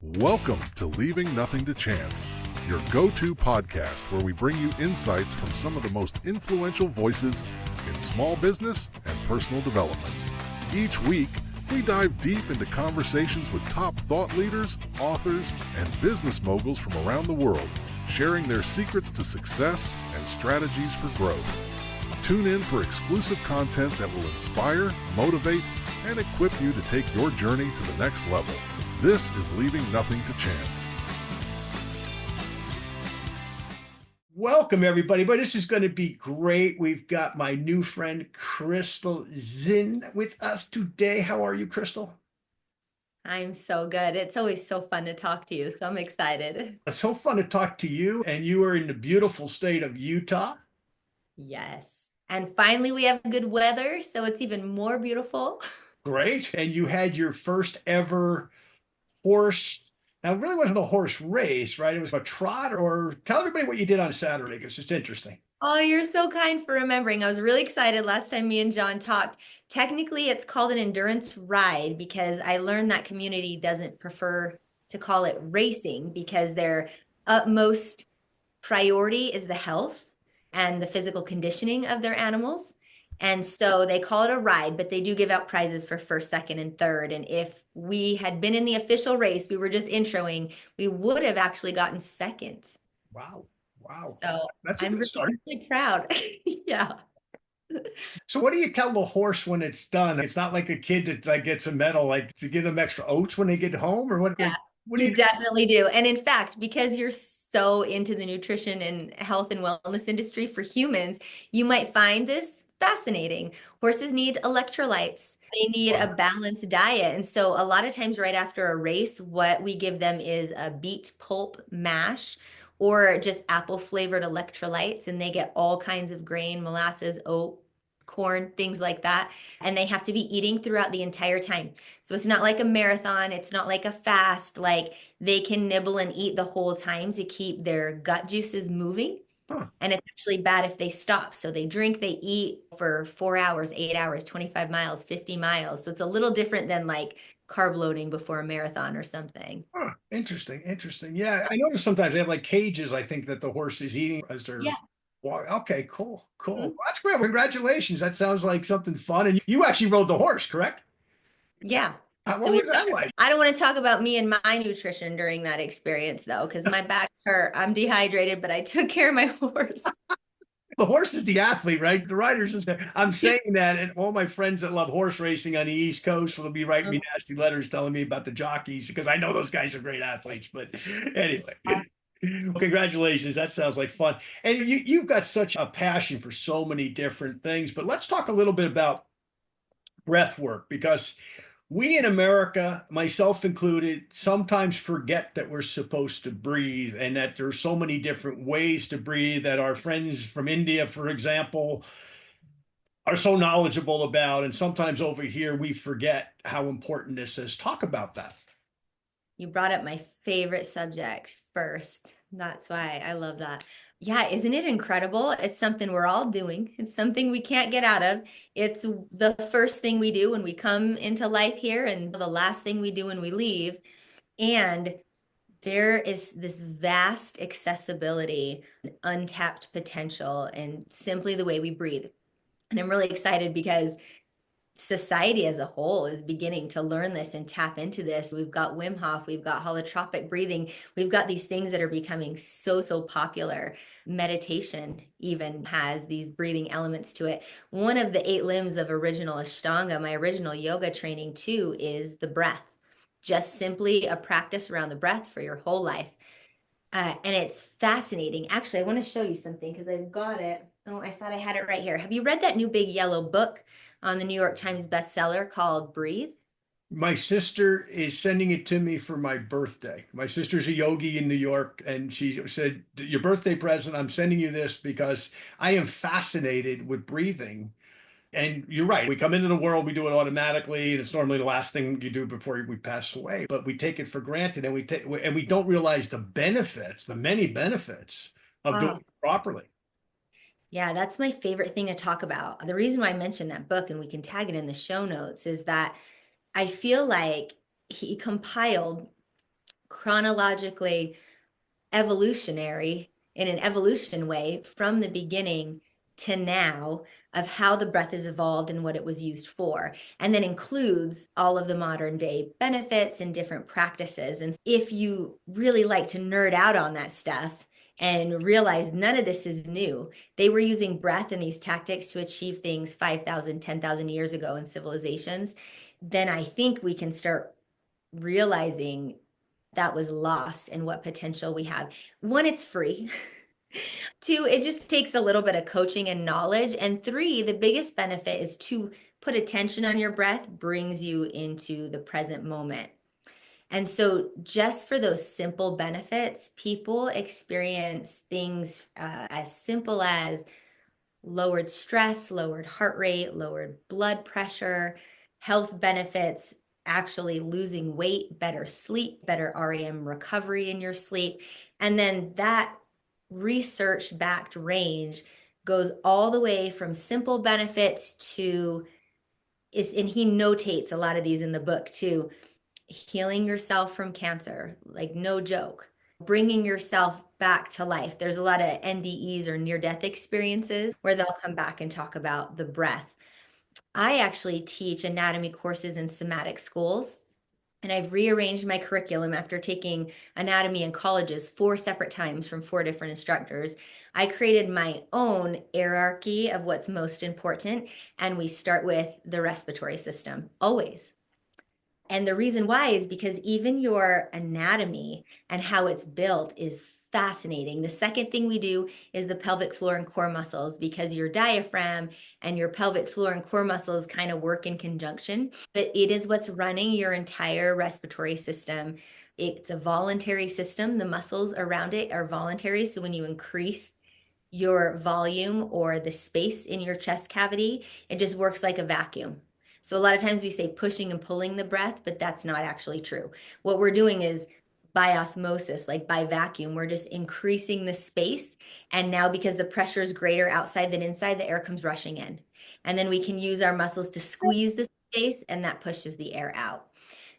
Welcome to Leaving Nothing to Chance, your go-to podcast where we bring you insights from some of the most influential voices in small business and personal development. Each week, we dive deep into conversations with top thought leaders, authors, and business moguls from around the world, sharing their secrets to success and strategies for growth. Tune in for exclusive content that will inspire, motivate, and equip you to take your journey to the next level. This is Leaving Nothing to Chance. Welcome, everybody. But this is going to be great. We've got my new friend, Crystal Zinn, with us today. How are you, Crystal? I'm so good. It's always so fun to talk to you, so I'm excited. It's so fun to talk to you. And you are in the beautiful state of Utah. Yes. And finally, we have good weather, so it's even more beautiful. Great. And you had your first ever horse. Now, it really wasn't a horse race, right? It was a trot. Or tell everybody what you did on Saturday, because it's interesting. Oh, you're so kind for remembering. I was really excited last time me and John talked. Technically, it's called an endurance ride because I learned that community doesn't prefer to call it racing because their utmost priority is the health and the physical conditioning of their animals. And so they call it a ride, but they do give out prizes for first, second, and third. And if we had been in the official race, we were just introing, we would have actually gotten second. Wow. Wow. So That's a I'm good really, start. really proud. Yeah. So what do you tell the horse when it's done? It's not like a kid that like gets a medal, like to give them extra oats when they get home, or what? Yeah, What do you you? definitely do. And in fact, because you're so into the nutrition and health and wellness industry for humans, you might find this fascinating. Horses need electrolytes. They need a balanced diet. And so a lot of times right after a race, what we give them is a beet pulp mash or just apple flavored electrolytes. And they get all kinds of grain, molasses, oat, corn, things like that. And they have to be eating throughout the entire time. So it's not like a marathon. It's not like a fast. Like they can nibble and eat the whole time to keep their gut juices moving. Huh. And it's actually bad if they stop. So they drink, they eat for 4 hours, 8 hours, 25 miles, 50 miles. So it's a little different than like carb loading before a marathon or something. Huh. Interesting. Interesting. Yeah. I notice sometimes they have like cages, I think, that the horse is eating as they're. Yeah. Okay, cool. Cool. Mhm. Well, that's great. Congratulations. That sounds like something fun. And you actually rode the horse, correct? Yeah. What was that like? I don't want to talk about me and my nutrition during that experience though, because my back's hurt. I'm dehydrated, but I took care of my horse. The horse is the athlete, right? The rider's just there. I'm saying that, and all my friends that love horse racing on the East Coast will be writing me nasty letters telling me about the jockeys because I know those guys are great athletes. But anyway, congratulations. That sounds like fun. And you've got such a passion for so many different things. But let's talk a little bit about breath work because we in America, myself included, sometimes forget that we're supposed to breathe and that there's so many different ways to breathe that our friends from India, for example, are so knowledgeable about. And sometimes over here, we forget how important this is. Talk about that. You brought up my favorite subject first. That's why I love that. Yeah, isn't it incredible? It's something we're all doing. It's something we can't get out of. It's the first thing we do when we come into life here and the last thing we do when we leave. And there is this vast accessibility, untapped potential, and simply the way we breathe. And I'm really excited because society as a whole is beginning to learn this and tap into this. We've got Wim Hof, we've got holotropic breathing, we've got these things that are becoming so popular. Meditation even has these breathing elements to it. One of the 8 limbs of original Ashtanga, my original yoga training too, is the breath. Just simply a practice around the breath for your whole life. And it's fascinating. Actually, I want to show you something because I've got it. Oh, I thought I had it right here. Have you read that new big yellow book on the New York Times bestseller called Breathe? My sister is sending it to me for my birthday. My sister's a yogi in New York, and she said, your birthday present, I'm sending you this because I am fascinated with breathing. And you're right. We come into the world, we do it automatically, and it's normally the last thing you do before we pass away. But we take it for granted, and we don't realize the benefits, the many benefits of doing it properly. Yeah, that's my favorite thing to talk about. The reason why I mentioned that book, and we can tag it in the show notes, is that I feel like he compiled chronologically evolutionary in an evolution way from the beginning to now of how the breath has evolved and what it was used for, and then includes all of the modern day benefits and different practices. And if you really like to nerd out on that stuff and realize none of this is new, they were using breath and these tactics to achieve things 5,000, 10,000 years ago in civilizations, then I think we can start realizing that was lost and what potential we have. One, it's free. Two, it just takes a little bit of coaching and knowledge. And three, the biggest benefit is to put attention on your breath brings you into the present moment. And so just for those simple benefits, people experience things as simple as lowered stress, lowered heart rate, lowered blood pressure, health benefits, actually losing weight, better sleep, better REM recovery in your sleep. And then that research backed range goes all the way from simple benefits to and he notates a lot of these in the book too, healing yourself from cancer, like no joke, bringing yourself back to life. There's a lot of NDEs or near death experiences where they'll come back and talk about the breath. I actually teach anatomy courses in somatic schools. And I've rearranged my curriculum after taking anatomy in colleges 4 separate times from 4 different instructors. I created my own hierarchy of what's most important, and we start with the respiratory system, always. And the reason why is because even your anatomy and how it's built is fascinating. The second thing we do is the pelvic floor and core muscles, because your diaphragm and your pelvic floor and core muscles kind of work in conjunction, but it is what's running your entire respiratory system. It's a voluntary system. The muscles around it are voluntary. So when you increase your volume or the space in your chest cavity, it just works like a vacuum. So a lot of times we say pushing and pulling the breath, but that's not actually true. What we're doing is by osmosis, like by vacuum, we're just increasing the space. And now because the pressure is greater outside than inside, the air comes rushing in. And then we can use our muscles to squeeze the space, and that pushes the air out.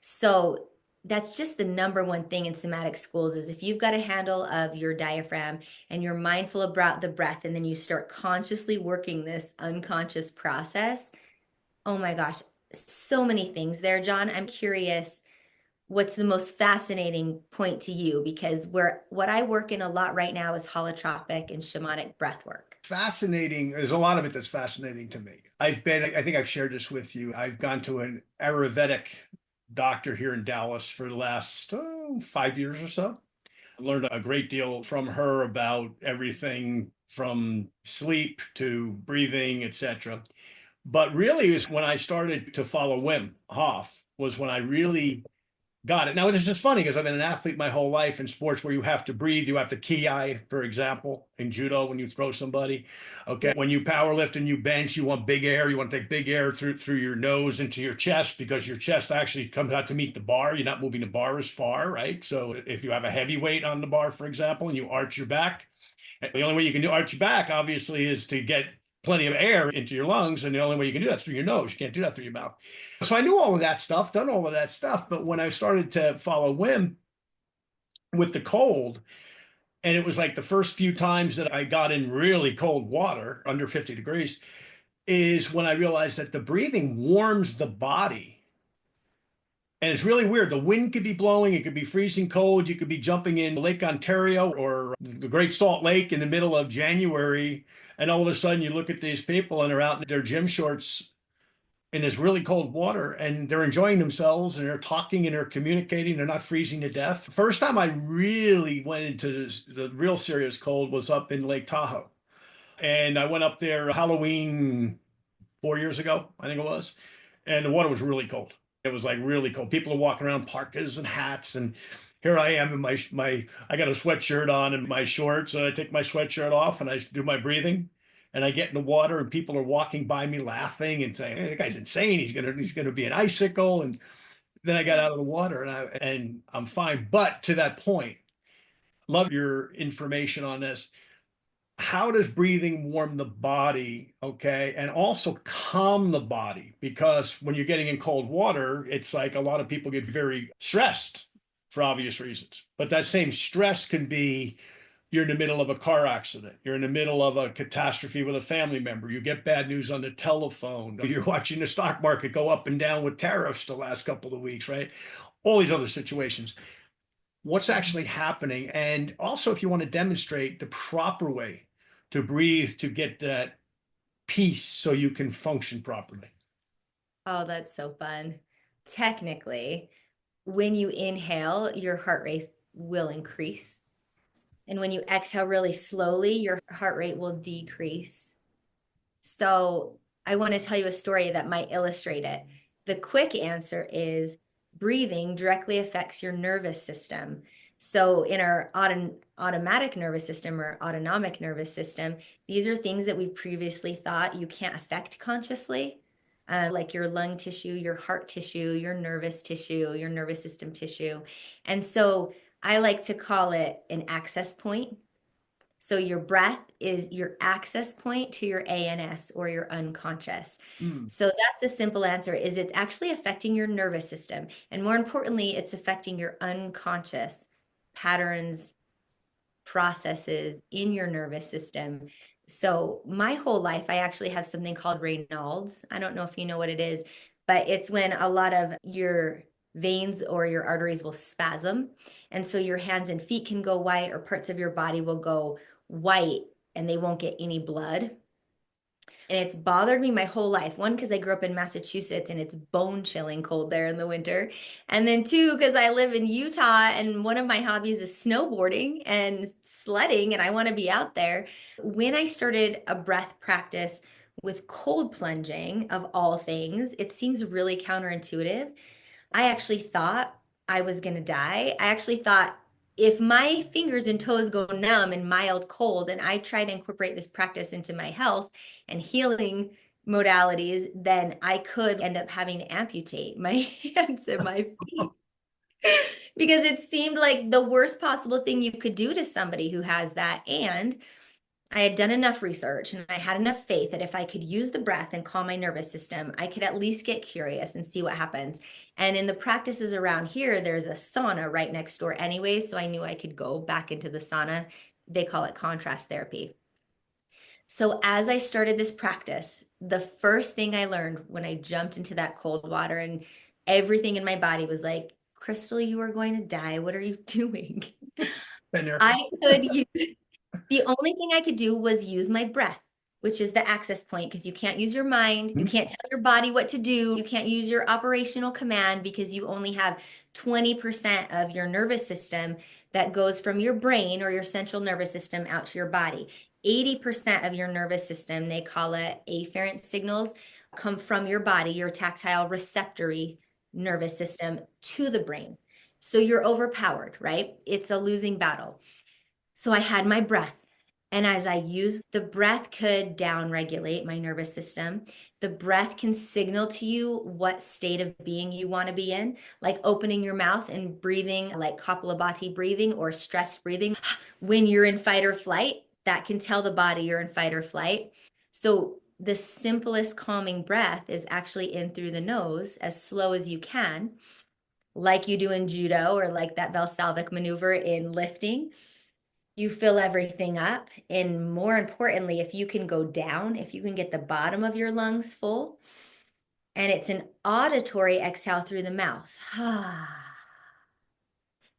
So that's just the number one thing in somatic schools is if you've got a handle of your diaphragm and you're mindful about the breath, and then you start consciously working this unconscious process. Oh my gosh, so many things there, John. I'm curious, what's the most fascinating point to you? Because what I work in a lot right now is holotropic and shamanic breath work. Fascinating. There's a lot of it that's fascinating to me. I think I've shared this with you. I've gone to an Ayurvedic doctor here in Dallas for the last 5 years or so. I learned a great deal from her about everything from sleep to breathing, etc. But really, is when I started to follow Wim Hof was when I really got it. Now, it's just funny because I've been an athlete my whole life in sports where you have to breathe. You have to ki, for example, in judo when you throw somebody. Okay. When you power lift and you bench, you want big air. You want to take big air through your nose into your chest because your chest actually comes out to meet the bar. You're not moving the bar as far, right? So if you have a heavy weight on the bar, for example, and you arch your back, the only way you can do arch your back, obviously, is to get plenty of air into your lungs. And the only way you can do that's through your nose. You can't do that through your mouth. So I knew all of that stuff, done all of that stuff. But when I started to follow Wim with the cold, and it was like the first few times that I got in really cold water, under 50 degrees, is when I realized that the breathing warms the body. And it's really weird. The wind could be blowing, it could be freezing cold. You could be jumping in Lake Ontario or the Great Salt Lake in the middle of January. And all of a sudden you look at these people and they're out in their gym shorts in this really cold water and they're enjoying themselves and they're talking and they're communicating. They're not freezing to death. First time I really went into the real serious cold was up in Lake Tahoe. And I went up there Halloween 4 years ago, I think it was. And the water was really cold. It was like really cold. People are walking around parkas and hats, and here I am in my I got a sweatshirt on and my shorts, and I take my sweatshirt off and I do my breathing, and I get in the water, and people are walking by me laughing and saying, "Hey, that guy's insane. He's gonna be an icicle." And then I got out of the water and I'm fine. But to that point, love your information on this. How does breathing warm the body, okay, and also calm the body? Because when you're getting in cold water, it's like a lot of people get very stressed for obvious reasons. But that same stress can be you're in the middle of a car accident. You're in the middle of a catastrophe with a family member. You get bad news on the telephone. You're watching the stock market go up and down with tariffs the last couple of weeks, right? All these other situations. What's actually happening? And also, if you want to demonstrate the proper way to breathe to get that peace so you can function properly. Oh, that's so fun. Technically, when you inhale, your heart rate will increase. And when you exhale really slowly, your heart rate will decrease. So I want to tell you a story that might illustrate it. The quick answer is breathing directly affects your nervous system. So in our automatic nervous system or autonomic nervous system, these are things that we previously thought you can't affect consciously, like your lung tissue, your heart tissue, your nervous tissue, your nervous system tissue. And so I like to call it an access point. So your breath is your access point to your ANS or your unconscious. So that's a simple answer is it's actually affecting your nervous system. And more importantly, it's affecting your unconscious patterns, processes in your nervous system. So my whole life, I actually have something called Raynaud's. I don't know if you know what it is, but it's when a lot of your veins or your arteries will spasm. And so your hands and feet can go white, or parts of your body will go white and they won't get any blood. And it's bothered me my whole life. One, because I grew up in Massachusetts and it's bone chilling cold there in the winter. And then two, because I live in Utah and one of my hobbies is snowboarding and sledding, and I want to be out there. When I started a breath practice with cold plunging, of all things, it seems really counterintuitive. I actually thought I was going to die. I actually thought if my fingers and toes go numb and mild cold, and I try to incorporate this practice into my health and healing modalities, then I could end up having to amputate my hands and my feet. Because it seemed like the worst possible thing you could do to somebody who has that. And I had done enough research and I had enough faith that if I could use the breath and calm my nervous system, I could at least get curious and see what happens. And in the practices around here, there's a sauna right next door anyway. So I knew I could go back into the sauna. They call it contrast therapy. So as I started this practice, the first thing I learned when I jumped into that cold water and everything in my body was like, Crystal, you are going to die. What are you doing? Been there. I could use the only thing I could do was use my breath, which is the access point, because you can't use your mind. You can't tell your body what to do. You can't use your operational command because you only have 20% of your nervous system that goes from your brain or your central nervous system out to your body. 80% of your nervous system, they call it afferent signals, come from your body, your tactile receptory nervous system to the brain. So you're overpowered, right? It's a losing battle. So I had my breath. And as I used, the breath could down regulate my nervous system. The breath can signal to you what state of being you want to be in, like opening your mouth and breathing, like Kapalabhati breathing or stress breathing. When you're in fight or flight, that can tell the body you're in fight or flight. So the simplest calming breath is actually in through the nose, as slow as you can, like you do in judo or like that Valsalvic maneuver in lifting. You fill everything up. And more importantly, if you can go down, if you can get the bottom of your lungs full, and it's an auditory exhale through the mouth.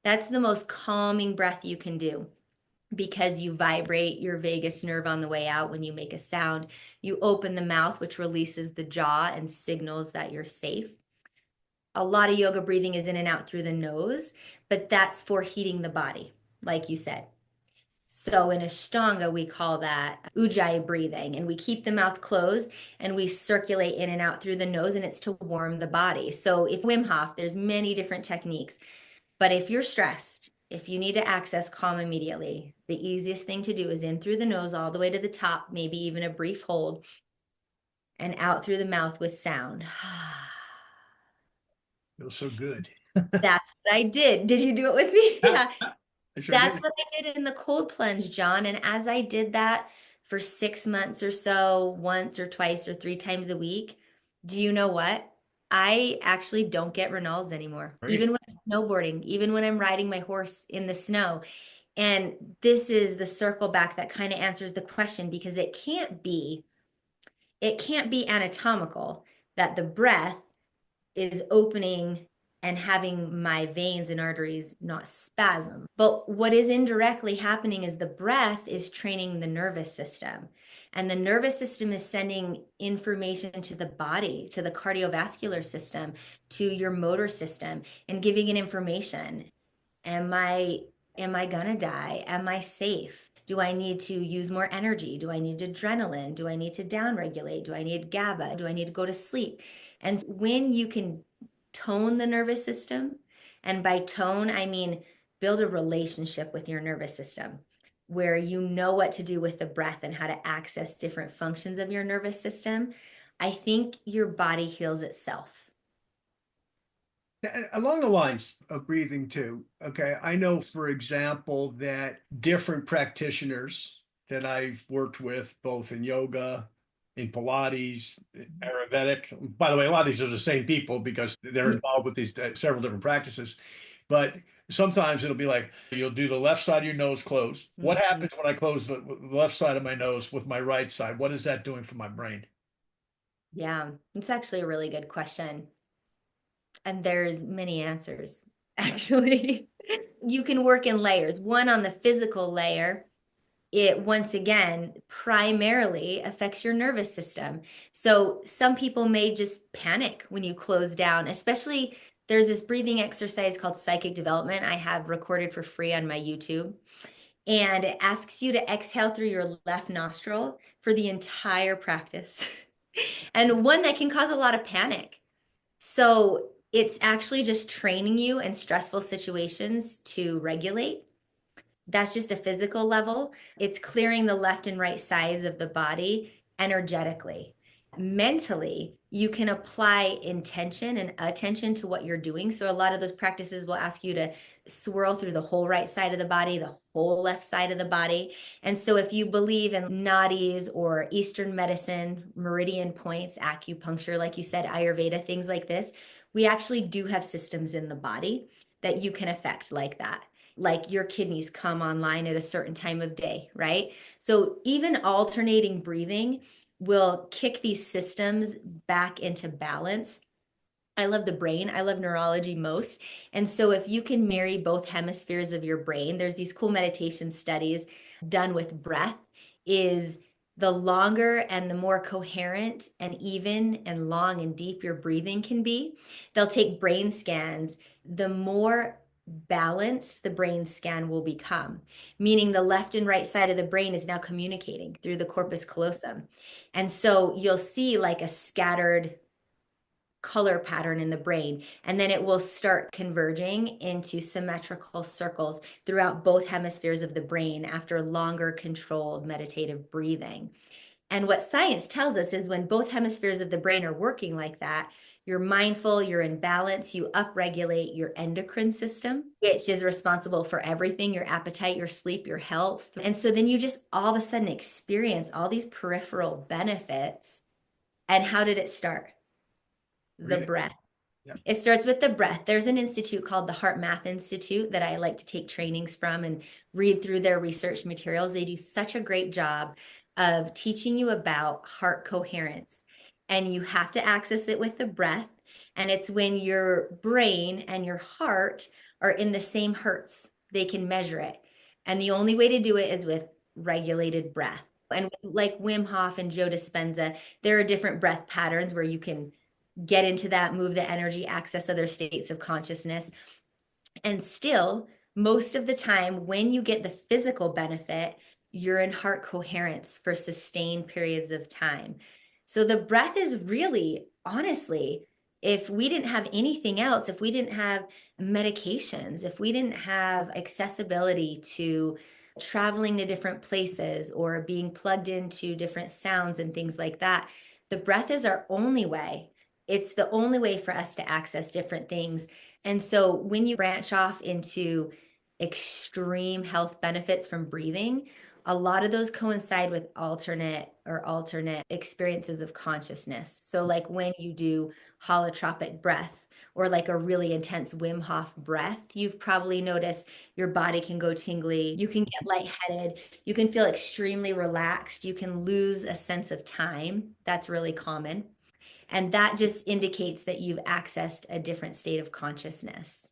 That's the most calming breath you can do because you vibrate your vagus nerve on the way out when you make a sound. You open the mouth, which releases the jaw and signals that you're safe. A lot of yoga breathing is in and out through the nose, but that's for heating the body, like you said. So in Ashtanga, we call that Ujjayi breathing, and we keep the mouth closed and we circulate in and out through the nose, and it's to warm the body. So if Wim Hof, there's many different techniques, but if you're stressed, if you need to access calm immediately, the easiest thing to do is in through the nose all the way to the top, maybe even a brief hold, and out through the mouth with sound. Feels so good. That's what I did. Did you do it with me? Yeah. I sure That's did. what I did in the cold plunge, John. And as I did that for 6 months or so, once or twice or three times a week, do you know what? I actually don't get Raynaud's anymore, Right. even when I'm snowboarding, even when I'm riding my horse in the snow. And this is the circle back that kind of answers the question, because it can't be anatomical that the breath is opening and having my veins and arteries not spasm. But what is indirectly happening is the breath is training the nervous system. And the nervous system is sending information to the body, to the cardiovascular system, to your motor system, and giving it information. Am I gonna die? Am I safe? Do I need to use more energy? Do I need adrenaline? Do I need to downregulate? Do I need GABA? Do I need to go to sleep? And when you can tone the nervous system, and by tone, I mean build a relationship with your nervous system where you know what to do with the breath and how to access different functions of your nervous system, I think your body heals itself. Along the lines of breathing too, okay, I know, for example, that different practitioners that I've worked with, both in yoga, in Pilates, Ayurvedic, by the way, a lot of these are the same people because they're involved with these several different practices. But sometimes it'll be like, you'll do the left side of your nose closed. What happens when I close the left side of my nose with my right side? What is that doing for my brain? Yeah, it's actually a really good question. And there's many answers, actually. You can work in layers. One, on the physical layer, it once again primarily affects your nervous system. So some people may just panic when you close down, especially there's this breathing exercise called psychic development I have recorded for free on my YouTube. And it asks you to exhale through your left nostril for the entire practice. And one that can cause a lot of panic. So it's actually just training you in stressful situations to regulate. That's just a physical level. It's clearing the left and right sides of the body energetically. Mentally, you can apply intention and attention to what you're doing. So a lot of those practices will ask you to swirl through the whole right side of the body, the whole left side of the body. And so if you believe in nadis or Eastern medicine, meridian points, acupuncture, like you said, Ayurveda, things like this, we actually do have systems in the body that you can affect like that. Like your kidneys come online at a certain time of day, right? So even alternating breathing will kick these systems back into balance. I love the brain. I love neurology most. And so if you can marry both hemispheres of your brain, there's these cool meditation studies done with breath, is the longer and the more coherent and even and long and deep your breathing can be. They'll take brain scans, the more balanced the brain scan will become, meaning the left and right side of the brain is now communicating through the corpus callosum. And so you'll see like a scattered color pattern in the brain, and then it will start converging into symmetrical circles throughout both hemispheres of the brain after longer controlled meditative breathing. And what science tells us is when both hemispheres of the brain are working like that, you're mindful, you're in balance, you upregulate your endocrine system, which is responsible for everything, your appetite, your sleep, your health. And so then you just all of a sudden experience all these peripheral benefits. And how did it start? The breath. Yeah. It starts with the breath. There's an institute called the Heart Math Institute that I like to take trainings from and read through their research materials. They do such a great job of teaching you about heart coherence. And you have to access it with the breath. And it's when your brain and your heart are in the same hertz, they can measure it. And the only way to do it is with regulated breath. And like Wim Hof and Joe Dispenza, there are different breath patterns where you can get into that, move the energy, access other states of consciousness. And still, most of the time, when you get the physical benefit, you're in heart coherence for sustained periods of time. So the breath is really, honestly, if we didn't have anything else, if we didn't have medications, if we didn't have accessibility to traveling to different places or being plugged into different sounds and things like that, the breath is our only way. It's the only way for us to access different things. And so when you branch off into extreme health benefits from breathing, a lot of those coincide with alternate experiences of consciousness. So like when you do holotropic breath or like a really intense Wim Hof breath, you've probably noticed your body can go tingly, you can get lightheaded, you can feel extremely relaxed, you can lose a sense of time. That's really common. And that just indicates that you've accessed a different state of consciousness.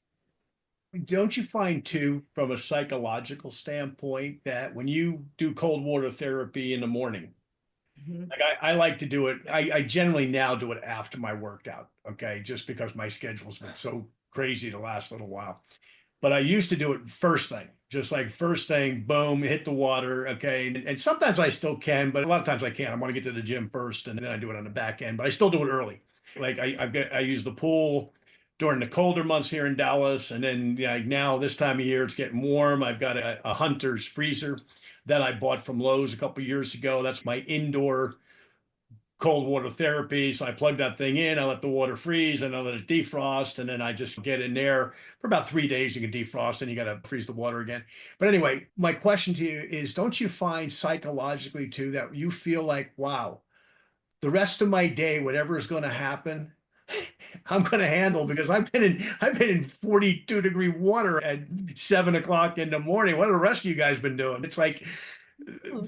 Don't you find too, from a psychological standpoint, that when you do cold water therapy in the morning, Mhm. like I like to do it, I generally now do it after my workout, okay, just because my schedule's been so crazy the last little while. But I used to do it first thing, just like first thing, boom, hit the water. Okay. And sometimes I still can, but a lot of times I can't. I want to get to the gym first and then I do it on the back end, but I still do it early. Like I use the pool during the colder months here in Dallas. And then yeah, now this time of year, it's getting warm. I've got a Hunter's freezer that I bought from Lowe's a couple years ago. That's my indoor cold water therapy. So I plug that thing in, I let the water freeze, and I let it defrost, and then I just get in there for about 3 days. You can defrost, and you got to freeze the water again. But anyway, my question to you is: don't you find psychologically too that you feel like, wow, the rest of my day, whatever is going to happen, I'm going to handle because I've been in 42-degree water at 7 o'clock in the morning. What have the rest of you guys been doing? It's like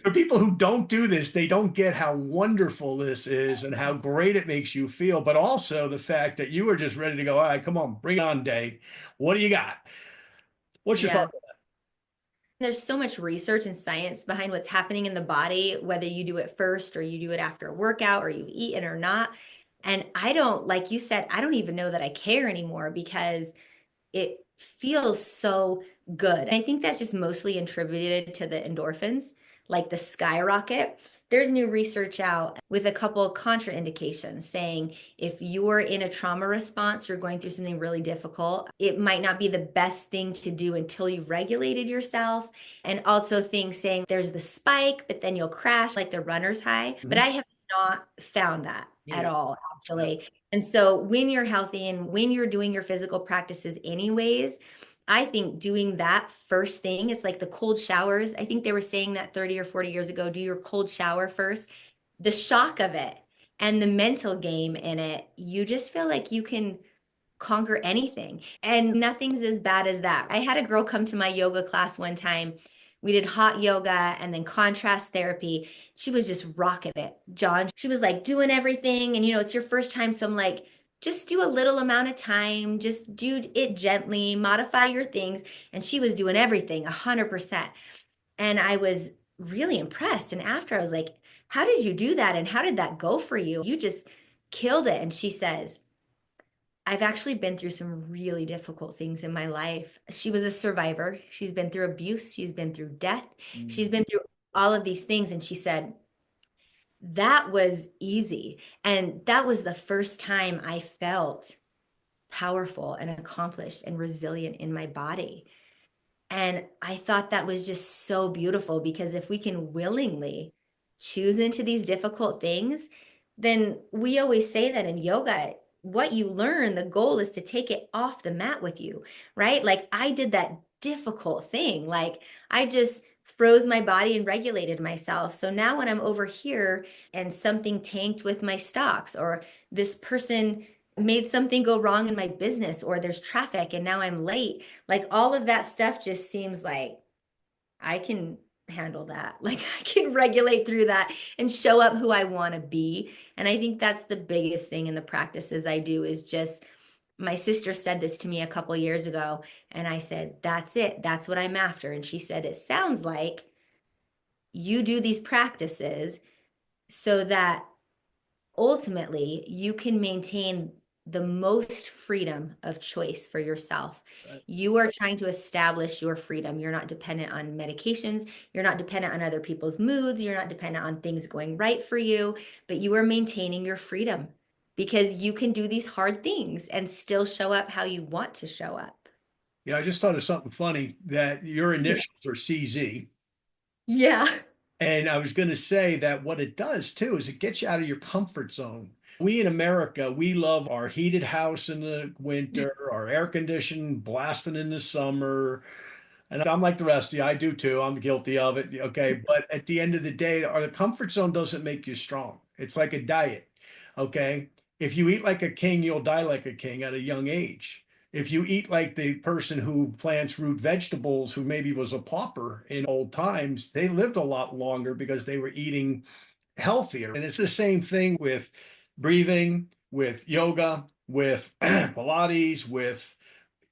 for people who don't do this, they don't get how wonderful this is and how great it makes you feel, but also the fact that you are just ready to go. All right, come on, bring it on, day. What do you got? What's your Yeah. thought? There's so much research and science behind what's happening in the body, whether you do it first or you do it after a workout or you've eaten or not. And I don't, like you said, I don't even know that I care anymore because it feels so good. And I think that's just mostly attributed to the endorphins, like the skyrocket. There's new research out with a couple of contraindications saying if you're in a trauma response, you're going through something really difficult, it might not be the best thing to do until you've regulated yourself. And also things saying there's the spike, but then you'll crash like the runner's high. But Mhm. I have not found that at Yeah. all, actually. And so when you're healthy and when you're doing your physical practices anyways, I think doing that first thing, it's like the cold showers. I think they were saying that 30 or 40 years ago, do your cold shower first. The shock of it and the mental game in it, you just feel like you can conquer anything. And nothing's as bad as that. I had a girl come to my yoga class one time. We did hot yoga and then contrast therapy. She was just rocking it, John. She was like doing everything. And, it's your first time. So I'm like, just do a little amount of time, just do it gently, modify your things. And she was doing everything 100%. And I was really impressed. And after I was like, how did you do that? And how did that go for you? You just killed it. And she says, I've actually been through some really difficult things in my life. She was a survivor. She's been through abuse. She's been through death. She's been through all of these things. And she said, that was easy. And that was the first time I felt powerful and accomplished and resilient in my body. And I thought that was just so beautiful because if we can willingly choose into these difficult things, then we always say that in yoga, what you learn, the goal is to take it off the mat with you, right? Like I did that difficult thing. Like I just froze my body and regulated myself. So now when I'm over here and something tanked with my stocks or this person made something go wrong in my business or there's traffic and now I'm late. Like all of that stuff just seems like I can handle that. Like I can regulate through that and show up who I want to be. And I think that's the biggest thing in the practices I do is just my sister said this to me a couple years ago and I said, "That's it. That's what I'm after." And she said, "It sounds like you do these practices so that ultimately you can maintain the most freedom of choice for yourself. Right. You are trying to establish your freedom. You're not dependent on medications. You're not dependent on other people's moods. You're not dependent on things going right for you, but you are maintaining your freedom because you can do these hard things and still show up how you want to show up." Yeah, I just thought of something funny that your Yeah. initials are CZ. Yeah. And I was going to say that what it does too is it gets you out of your comfort zone. We in America, we love our heated house in the winter, our air conditioned blasting in the summer, And I'm like the rest of you. I do too. I'm guilty of it. Okay. But at the end of the day, the comfort zone doesn't make you strong. It's like a diet. Okay. If you eat like a king, you'll die like a king at a young age. If you eat like the person who plants root vegetables, who maybe was a pauper in old times, they lived a lot longer because they were eating healthier. And it's the same thing with breathing, with yoga, with Pilates, with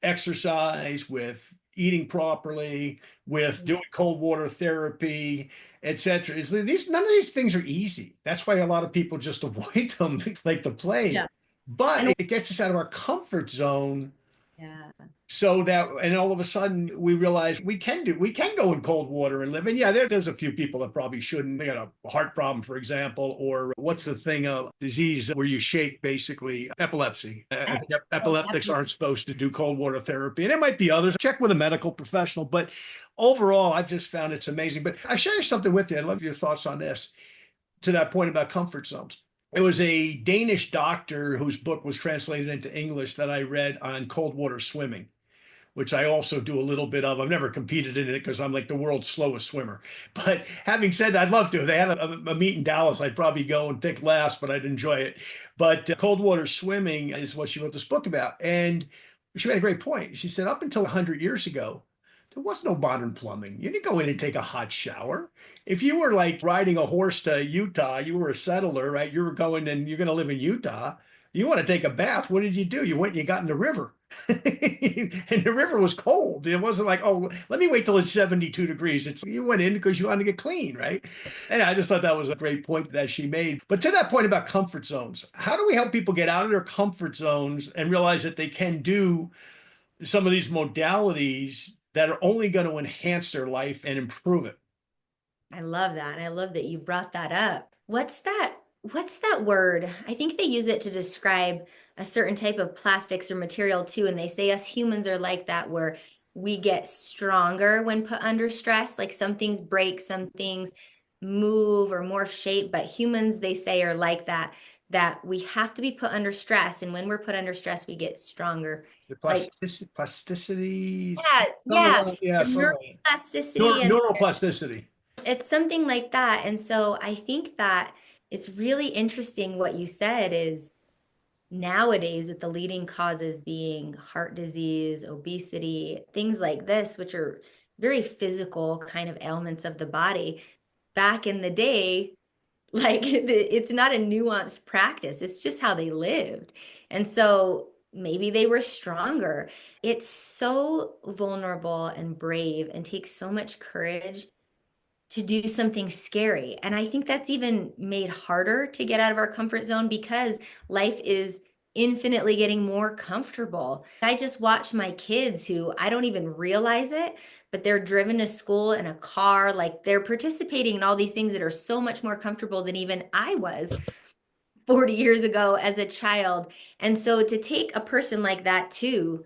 exercise, with eating properly, with doing cold water therapy, etc. Is these none of these things are easy. That's why a lot of people just avoid them like the plague. Yeah. But And it gets us out of our comfort zone yeah. so that, and all of a sudden we realize we can go in cold water and live. And yeah, there's a few people that probably shouldn't. They got a heart problem, for example, or what's the thing, disease where you shake, basically epilepsy. I think epileptics aren't supposed to do cold water therapy, and it might be others. Check with a medical professional. But overall, I've just found it's amazing. But I share something with you. I'd love your thoughts on this. To that point about comfort zones. It was a Danish doctor whose book was translated into English that I read on cold water swimming, which I also do a little bit of. I've never competed in it because I'm like the world's slowest swimmer. But having said that, I'd love to. They had a meet in Dallas. I'd probably go and think last, but I'd enjoy it. But cold water swimming is what she wrote this book about. And she made a great point. She said, up until 100 years ago, there was no modern plumbing. You didn't go in and take a hot shower. If you were like riding a horse to Utah, you were a settler, right? You were going and you're going to live in Utah. You want to take a bath. What did you do? You went and you got in the river. And the river was cold. It wasn't like, oh, let me wait till it's 72 degrees. You went in because you wanted to get clean, right? And I just thought that was a great point that she made. But to that point about comfort zones, how do we help people get out of their comfort zones and realize that they can do some of these modalities that are only going to enhance their life and improve it? I love that. And I love that you brought that up. What's that word? I think they use it to describe a certain type of plastics or material too. And they say us humans are like that, where we get stronger when put under stress. Like some things break, some things move or morph shape, but humans, they say, are like that, that we have to be put under stress. And when we're put under stress, we get stronger. The Like, plasticity, yeah, yeah. yeah, Neuroplasticity and neuroplasticity. it's something like that. And so I think that it's really interesting what you said is nowadays, with the leading causes being heart disease, obesity, things like this, which are very physical kind of ailments of the body. Back in the day, like it's not a nuanced practice, it's just how they lived. And so maybe they were stronger. It's so vulnerable and brave and takes so much courage to do something scary. And I think that's even made harder to get out of our comfort zone because life is infinitely getting more comfortable. I just watch my kids who I don't even realize it, but they're driven to school in a car. Like they're participating in all these things that are so much more comfortable than even I was 40 years ago as a child. And so to take a person like that too,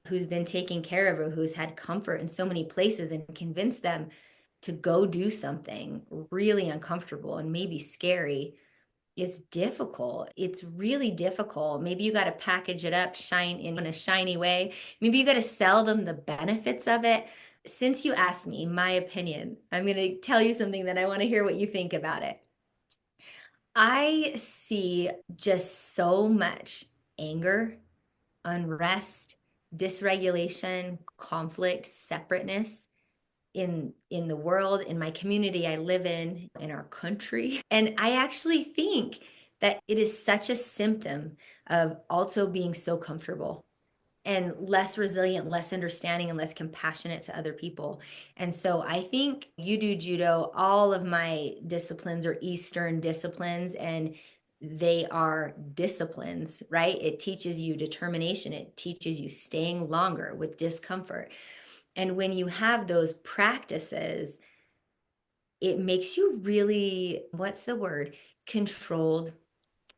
who's been taken care of or who's had comfort in so many places and convince them to go do something really uncomfortable and maybe scary is difficult. It's really difficult. Maybe you got to package it up, shine in a shiny way. Maybe you got to sell them the benefits of it. Since you asked me my opinion, I'm going to tell you something that I want to hear what you think about it. I see just so much anger, unrest, dysregulation, conflict, separateness in the world, in my community I live in our country. And I actually think that it is such a symptom of also being so comfortable and less resilient, less understanding, and less compassionate to other people. And so I think you do judo, all of my disciplines are Eastern disciplines, and they are disciplines, right? It teaches you determination. It teaches you staying longer with discomfort. And when you have those practices, it makes you really, what's the word? Controlled,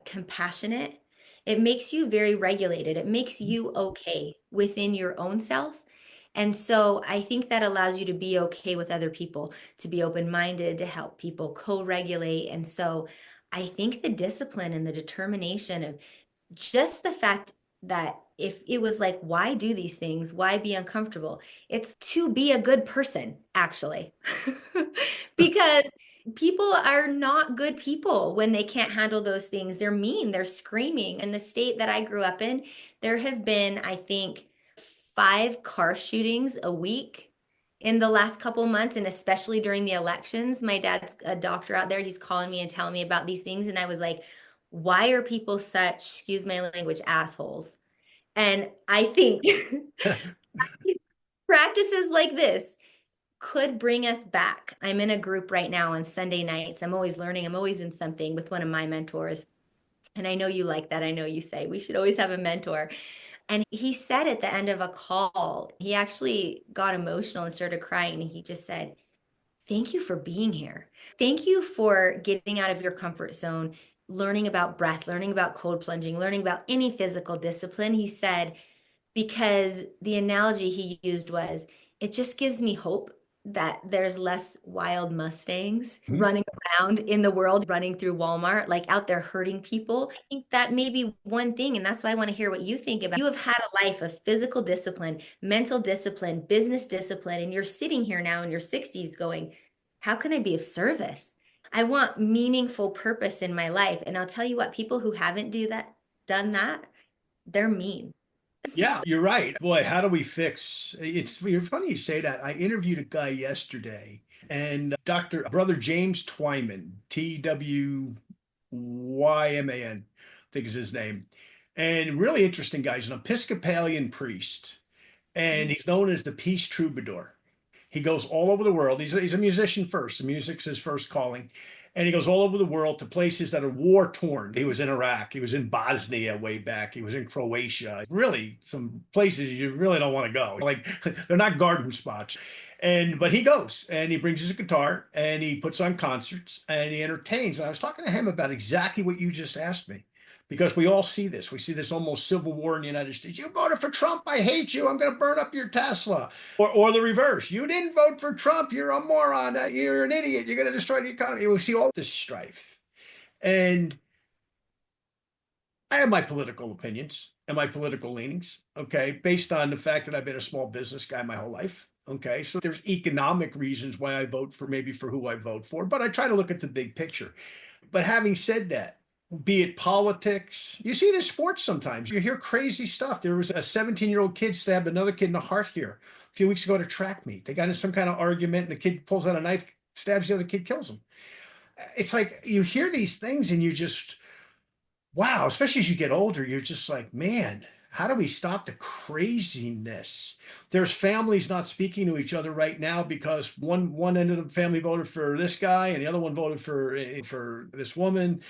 compassionate. It makes you very regulated. It makes you okay within your own self. And so I think that allows you to be okay with other people, to be open-minded, to help people co-regulate. And so I think the discipline and the determination of just the fact that if it was like, why do these things? Why be uncomfortable? It's to be a good person, actually. Because people are not good people when they can't handle those things. They're mean, they're screaming. In the state that I grew up in, there have been, I think, 5 car shootings a week in the last couple months, and especially during the elections. My dad's a doctor out there. He's calling me and telling me about these things. And I was like, why are people such, excuse my language, assholes? And I think practices like this could bring us back. I'm in a group right now on Sunday nights. I'm always learning. I'm always in something with one of my mentors. And I know you like that. I know you say we should always have a mentor. And he said at the end of a call, he actually got emotional and started crying. And he just said, thank you for being here. Thank you for getting out of your comfort zone, learning about breath, learning about cold plunging, learning about any physical discipline. He said, because the analogy he used was, it just gives me hope that there's less wild Mustangs running around in the world, running through Walmart, like out there hurting people. I think that may be one thing. And that's why I want to hear what you think about. You have had a life of physical discipline, mental discipline, business discipline, and you're sitting here now in your 60s going, how can I be of service? I want meaningful purpose in my life. And I'll tell you what, people who haven't done that, they're mean. Yeah, you're right. Boy, how do we fix you're funny you say that. I interviewed a guy yesterday, and Dr. Brother James Twyman, Twyman, I think is his name. And really interesting guy. He's an Episcopalian priest, and he's known as the Peace Troubadour. He goes all over the world. He's a musician first. The music's his first calling. And he goes all over the world to places that are war torn. He was in Iraq. He was in Bosnia way back. He was in Croatia. Really, some places you really don't want to go. Like, they're not garden spots. But he goes and he brings his guitar and he puts on concerts and he entertains. And I was talking to him about exactly what you just asked me, because we all see this. We see this almost civil war in the United States. You voted for Trump. I hate you. I'm going to burn up your Tesla. Or the reverse. You didn't vote for Trump. You're a moron. You're an idiot. You're going to destroy the economy. We see all this strife. And I have my political opinions and my political leanings, okay, based on the fact that I've been a small business guy my whole life. Okay, so there's economic reasons why I vote for maybe for who I vote for, but I try to look at the big picture. But having said that, be it politics, you see it in sports sometimes. You hear crazy stuff. There was a 17-year-old kid stabbed another kid in the heart here a few weeks ago at a track meet. They got in some kind of argument, and the kid pulls out a knife, stabs the other kid, kills him. It's like you hear these things and you just, wow, especially as you get older, you're just like, man, how do we stop the craziness? There's families not speaking to each other right now because one end of the family voted for this guy and the other one voted for this woman.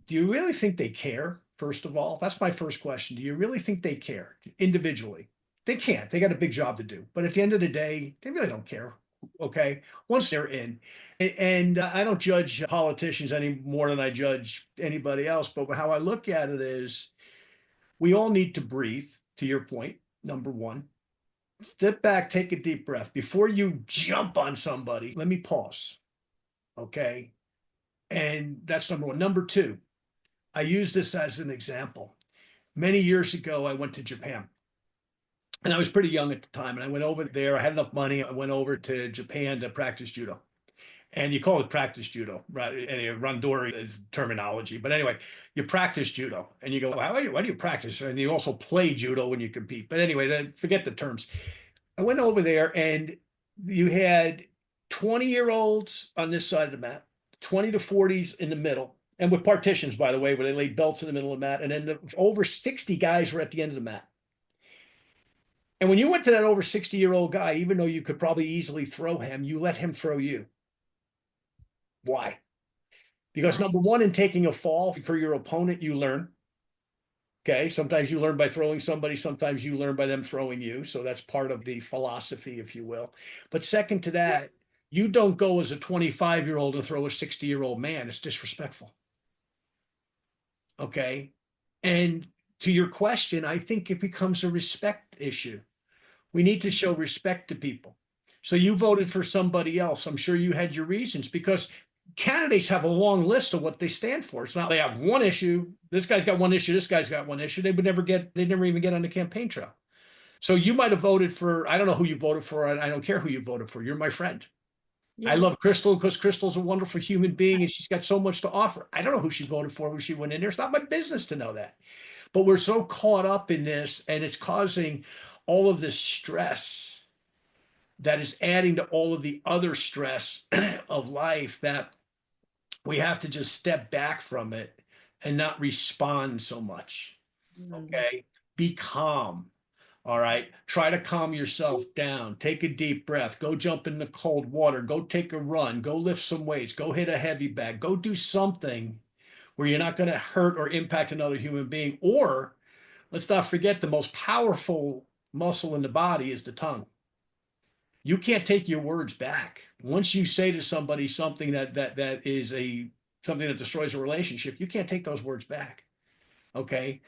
Do you really think they care? First of all, that's my first question. Do you really think they care individually? They can't. They got a big job to do. But at the end of the day, they really don't care. Okay. Once they're in, and I don't judge politicians any more than I judge anybody else. But how I look at it is we all need to breathe, to your point, number one. Step back, take a deep breath. Before you jump on somebody, let me pause. Okay. And that's number one. Number two, I use this as an example. Many years ago, I went to Japan. And I was pretty young at the time. And I went over there. I had enough money. I went over to Japan to practice judo. And you call it practice judo, right? And randori is terminology. But anyway, you practice judo. And you go, why do you practice? And you also play judo when you compete. But anyway, forget the terms. I went over there and you had 20-year-olds on this side of the mat, 20 to 40s in the middle. And with partitions, by the way, where they laid belts in the middle of the mat. And then over 60 guys were at the end of the mat. And when you went to that over 60-year-old guy, even though you could probably easily throw him, you let him throw you. Why? Because number one, in taking a fall for your opponent, you learn. Okay. Sometimes you learn by throwing somebody. Sometimes you learn by them throwing you. So that's part of the philosophy, if you will. But second to that, you don't go as a 25-year-old and throw a 60-year-old man. It's disrespectful. Okay. And to your question, I think it becomes a respect issue. We need to show respect to people. So you voted for somebody else. I'm sure you had your reasons, because candidates have a long list of what they stand for. It's not they have one issue. This guy's got one issue. This guy's got one issue. They never even get on the campaign trail. So you might have voted for, I don't know who you voted for. I don't care who you voted for. You're my friend. I Yeah. love Crystal because Crystal's a wonderful human being and she's got so much to offer. I don't know who she voted for when she went in there. It's not my business to know that. But we're so caught up in this and it's causing all of this stress that is adding to all of the other stress of life that we have to just step back from it and not respond so much. Mhm. Okay. Be calm. All right. Try to calm yourself down. Take a deep breath. Go jump in the cold water. Go take a run. Go lift some weights. Go hit a heavy bag. Go do something where you're not going to hurt or impact another human being. Or let's not forget the most powerful muscle in the body is the tongue. You can't take your words back. Once you say to somebody something that is a something that destroys a relationship, you can't take those words back. Okay.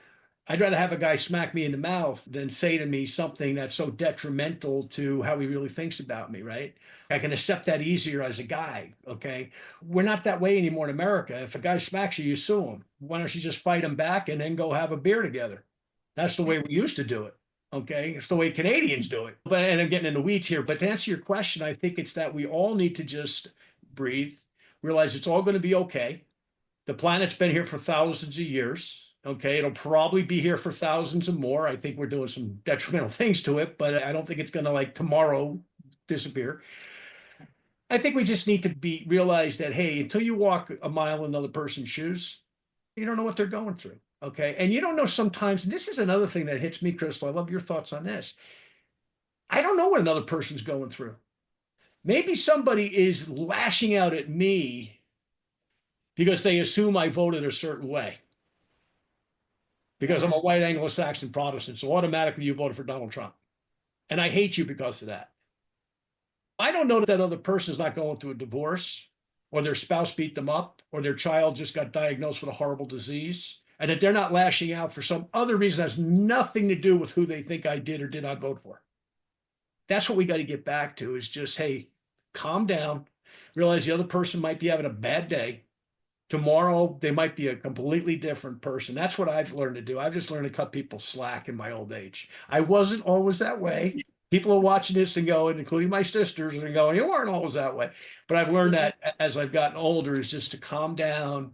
I'd rather have a guy smack me in the mouth than say to me something that's so detrimental to how he really thinks about me, right? I can accept that easier as a guy, okay? We're not that way anymore in America. If a guy smacks you, you sue him. Why don't you just fight him back and then go have a beer together? That's the way we used to do it, okay? It's the way Canadians do it. But and I'm getting in the weeds here, but to answer your question, I think it's that we all need to just breathe, realize it's all going to be okay. The planet's been here for thousands of years. Okay, it'll probably be here for thousands and more. I think we're doing some detrimental things to it, but I don't think it's going to like tomorrow disappear. I think we just need to be realize that hey, until you walk a mile in another person's shoes, you don't know what they're going through. Okay, and you don't know sometimes. And this is another thing that hits me, Crystal. I love your thoughts on this. I don't know what another person's going through. Maybe somebody is lashing out at me because they assume I voted a certain way. Because I'm a white Anglo-Saxon Protestant. So automatically you voted for Donald Trump. And I hate you because of that. I don't know that that other person is not going through a divorce or their spouse beat them up or their child just got diagnosed with a horrible disease and that they're not lashing out for some other reason that has nothing to do with who they think I did or did not vote for. That's what we got to get back to is just, hey, calm down, realize the other person might be having a bad day. Tomorrow, they might be a completely different person. That's what I've learned to do. I've just learned to cut people slack in my old age. I wasn't always that way. People are watching this and going, including my sisters, and going, you weren't always that way. But I've learned that as I've gotten older, is just to calm down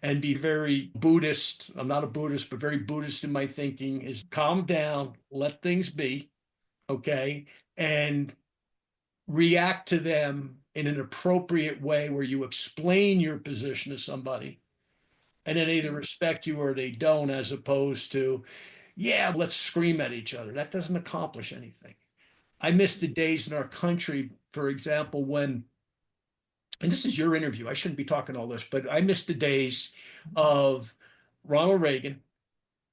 and be very Buddhist. I'm not a Buddhist, but very Buddhist in my thinking is calm down, let things be, okay? And react to them in an appropriate way where you explain your position to somebody and then either respect you or they don't, as opposed to, yeah, let's scream at each other. That doesn't accomplish anything. I miss the days in our country, for example, when, and this is your interview, I shouldn't be talking all this, but I miss the days of Ronald Reagan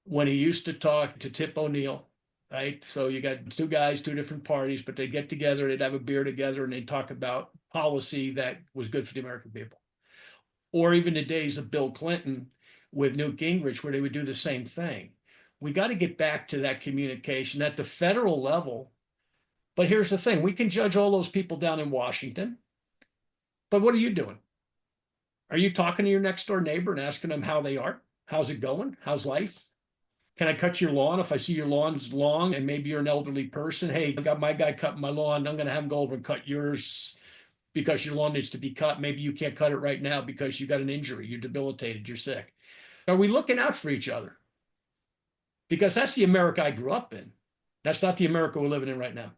when he used to talk to Tip O'Neill, right? So you got two guys, two different parties, but they'd get together, they'd have a beer together, and they'd talk about policy that was good for the American people. Or even the days of Bill Clinton with Newt Gingrich, where they would do the same thing. We got to get back to that communication at the federal level. But here's the thing, we can judge all those people down in Washington, but what are you doing? Are you talking to your next door neighbor and asking them how they are? How's it going? How's life? Can I cut your lawn if I see your lawn's long and maybe you're an elderly person? Hey, I got my guy cutting my lawn. I'm going to have him go over and cut yours because your lawn needs to be cut. Maybe you can't cut it right now because you got an injury. You're debilitated. You're sick. Are we looking out for each other? Because that's the America I grew up in. That's not the America we're living in right now.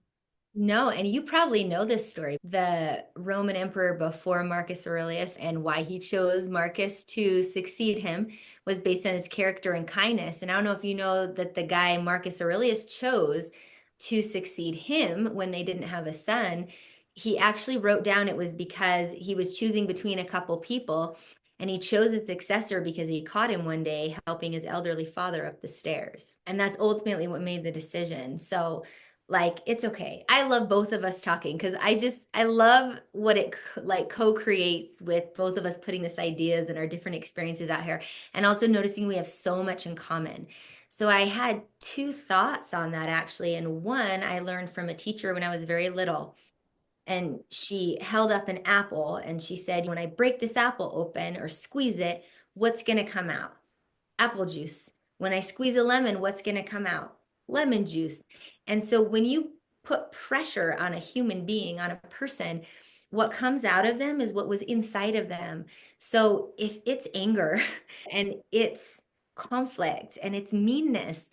No, and you probably know this story. The Roman emperor before Marcus Aurelius and why he chose Marcus to succeed him was based on his character and kindness. And I don't know if you know that the guy Marcus Aurelius chose to succeed him when they didn't have a son. He actually wrote down it was because he was choosing between a couple people and he chose a successor because he caught him one day helping his elderly father up the stairs. And that's ultimately what made the decision. So like it's okay. I love both of us talking because I love what it like co-creates with both of us putting this ideas and our different experiences out here and also noticing we have so much in common. So I had two thoughts on that actually, and one I learned from a teacher when I was very little. And she held up an apple and she said, when I break this apple open or squeeze it, what's going to come out? Apple juice. When I squeeze a lemon, what's going to come out? Lemon juice. And so when you put pressure on a human being, on a person, what comes out of them is what was inside of them. So if it's anger and it's conflict and it's meanness,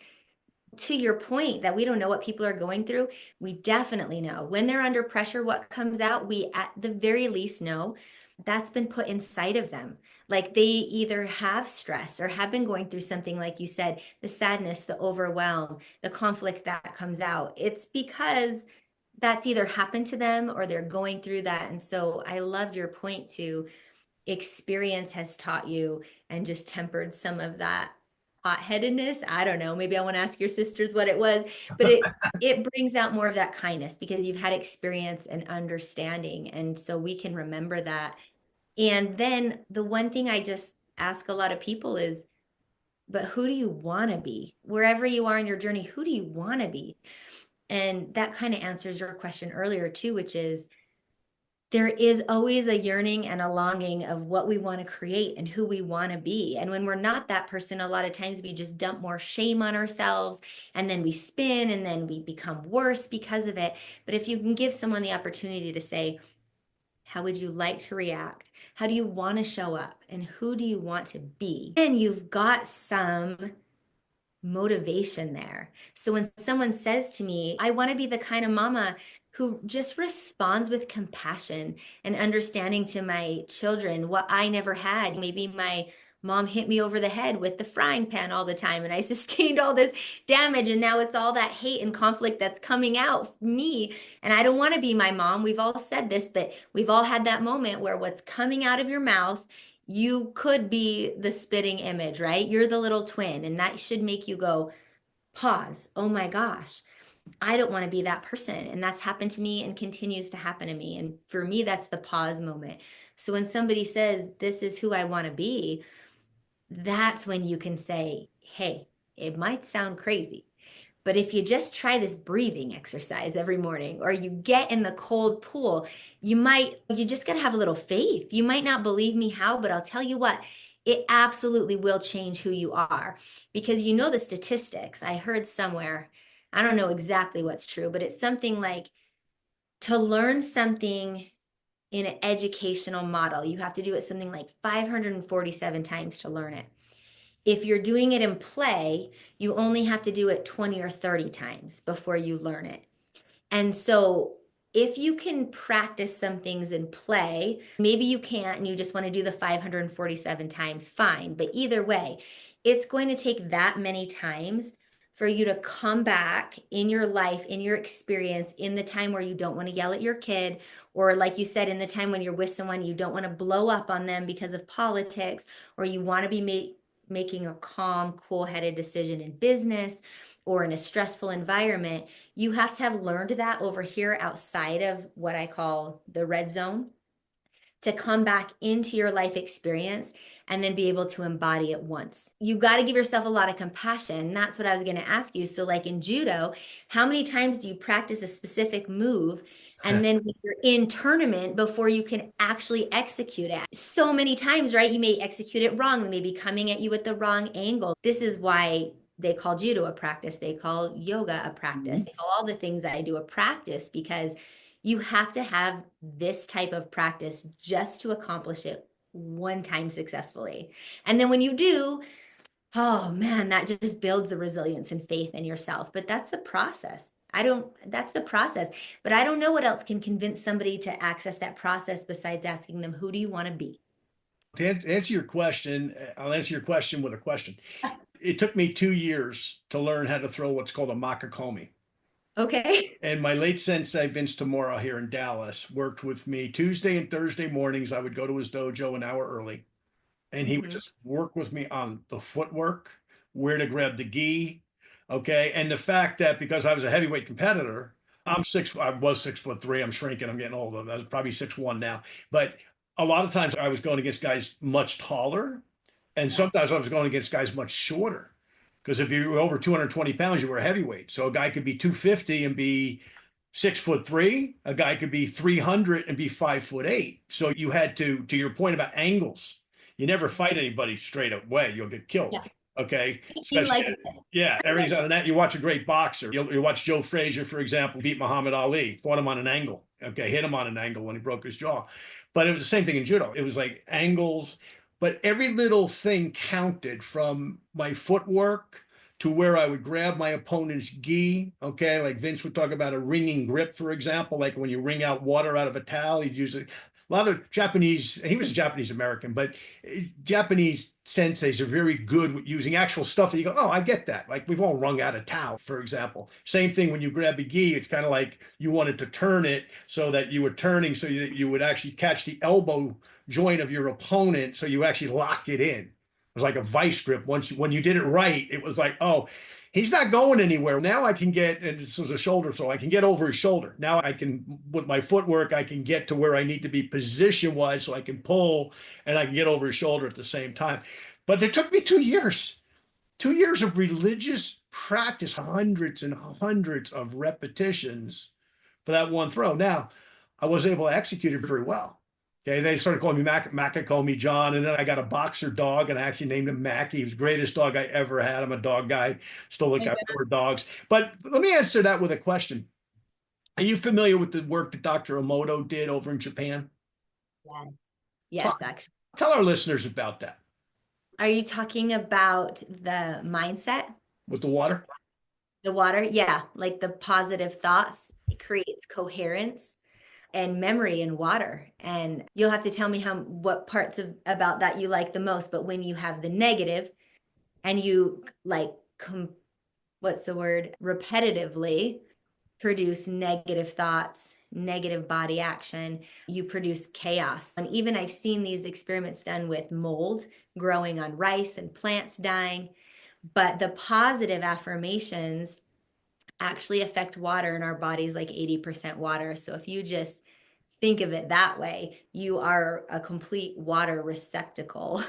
to your point that we don't know what people are going through, we definitely know when they're under pressure, what comes out, we at the very least know that's been put inside of them. Like they either have stress or have been going through something, like you said, the sadness, the overwhelm, the conflict that comes out. It's because that's either happened to them or they're going through that. And so I loved your point to experience has taught you and just tempered some of that hot-headedness. I don't know. Maybe I want to ask your sisters what it was, but it brings out more of that kindness because you've had experience and understanding. And so we can remember that. And then the one thing I just ask a lot of people is, but who do you want to be? Wherever you are in your journey, who do you want to be? And that kind of answers your question earlier too, which is there is always a yearning and a longing of what we want to create and who we want to be. And when we're not that person, a lot of times we just dump more shame on ourselves and then we spin and then we become worse because of it. But if you can give someone the opportunity to say, how would you like to react? How do you want to show up? And who do you want to be? And you've got some motivation there. So when someone says to me, I want to be the kind of mama who just responds with compassion and understanding to my children, what I never had. Maybe my mom hit me over the head with the frying pan all the time and I sustained all this damage and now it's all that hate and conflict that's coming out me. And I don't want to be my mom. We've all said this, but we've all had that moment where what's coming out of your mouth, you could be the spitting image, right? You're the little twin, and that should make you go, pause. Oh my gosh, I don't want to be that person. And that's happened to me and continues to happen to me. And for me, that's the pause moment. So when somebody says, this is who I want to be, that's when you can say, hey, it might sound crazy, but if you just try this breathing exercise every morning, or you get in the cold pool, you just got to have a little faith. You might not believe me how, but I'll tell you what, it absolutely will change who you are because you know the statistics. I heard somewhere, I don't know exactly what's true, but it's something like to learn something in an educational model, you have to do it something like 547 times to learn it. If you're doing it in play, you only have to do it 20 or 30 times before you learn it. And so if you can practice some things in play, maybe you can't and you just want to do the 547 times, fine. But either way, it's going to take that many times for you to come back in your life, in your experience, in the time where you don't want to yell at your kid, or like you said, in the time when you're with someone, you don't want to blow up on them because of politics, or you want to be making a calm, cool-headed decision in business or in a stressful environment. You have to have learned that over here outside of what I call the red zone to come back into your life experience and then be able to embody it once. You got to give yourself a lot of compassion. That's what I was going to ask you. So like in judo, how many times do you practice a specific move and then when you're in tournament before you can actually execute it? So many times, right? You may execute it wrong. They may be coming at you at the wrong angle. This is why they call judo a practice. They call yoga a practice. They call all the things that I do a practice because you have to have this type of practice just to accomplish it one time successfully. And then when you do, oh man, that just builds the resilience and faith in yourself. But that's the process. That's the process. But I don't know what else can convince somebody to access that process besides asking them, who do you want to be? To answer your question, I'll answer your question with a question. It took me 2 years to learn how to throw what's called a makakomi. Okay. And my late sensei, Vince Tamura here in Dallas, worked with me Tuesday and Thursday mornings. I would go to his dojo an hour early, and he would just work with me on the footwork, where to grab the gi. Okay. And the fact that because I was a heavyweight competitor, I was 6'3". I'm shrinking. I'm getting older. I was probably 6'1" now. But a lot of times I was going against guys much taller. And sometimes I was going against guys much shorter. Because if you were over 220 pounds, you were a heavyweight. So a guy could be 250 and be 6'3", a guy could be 300 and be 5'8". So you had to your point about angles, you never fight anybody straight away. You'll get killed. Yeah. Okay. Be Especially, like this. yeah, everything's on that. You watch a great boxer. You watch Joe Frazier, for example, beat Muhammad Ali, fought him on an angle. Okay. Hit him on an angle when he broke his jaw. But it was the same thing in judo. It was like angles, but every little thing counted, from my footwork to where I would grab my opponent's gi. Okay. Like Vince would talk about a wringing grip, for example, like when you wring out water out of a towel, he'd use it. A lot of Japanese, he was a Japanese American, but Japanese senseis are very good with using actual stuff that you go, oh, I get that. Like we've all wrung out a towel, for example. Same thing when you grab a gi, it's kind of like you wanted to turn it so that you were turning so you would actually catch the elbow joint of your opponent, so you actually lock it in. It was like a vice grip. When you did it right, it was like, oh, he's not going anywhere. Now I can get, and this was a shoulder throw, I can get over his shoulder. Now I can, with my footwork, I can get to where I need to be position wise, so I can pull and I can get over his shoulder at the same time. But it took me 2 years, 2 years of religious practice, hundreds and hundreds of repetitions for that one throw. Now I was able to execute it very well. Okay, they started calling me Mac, call me John, and then I got a boxer dog, and I actually named him Mackie. He was the greatest dog I ever had. I'm a dog guy, still look at 4 dogs. But let me answer that with a question. Are you familiar with the work that Dr. Emoto did over in Japan? Yeah. Yes, Talk, actually. tell our listeners about that Are you talking about the mindset? with the water. The water? Yeah, like the positive thoughts. It creates coherence and memory in water. And you'll have to tell me what parts about that you like the most. But when you have the negative and you like what's the word? Repetitively produce negative thoughts, negative body action, you produce chaos. And even I've seen these experiments done with mold growing on rice and plants dying. But the positive affirmations actually affect water in our bodies, like 80% water. So if you just think of it that way, you are a complete water receptacle.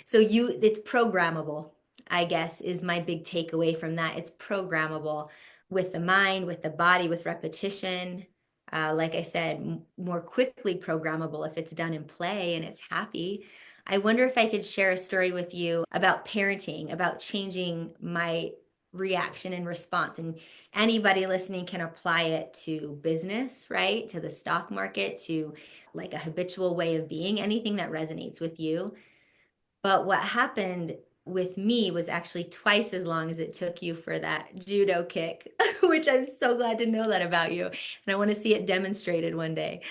So it's programmable, I guess, is my big takeaway from that. It's programmable with the mind, with the body, with repetition. Like I said, more quickly programmable if it's done in play and it's happy. I wonder if I could share a story with you about parenting, about changing my reaction and response. And anybody listening can apply it to business, right? To the stock market, to like a habitual way of being, anything that resonates with you. But what happened with me was actually twice as long as it took you for that judo kick, which I'm so glad to know that about you. And I want to see it demonstrated one day.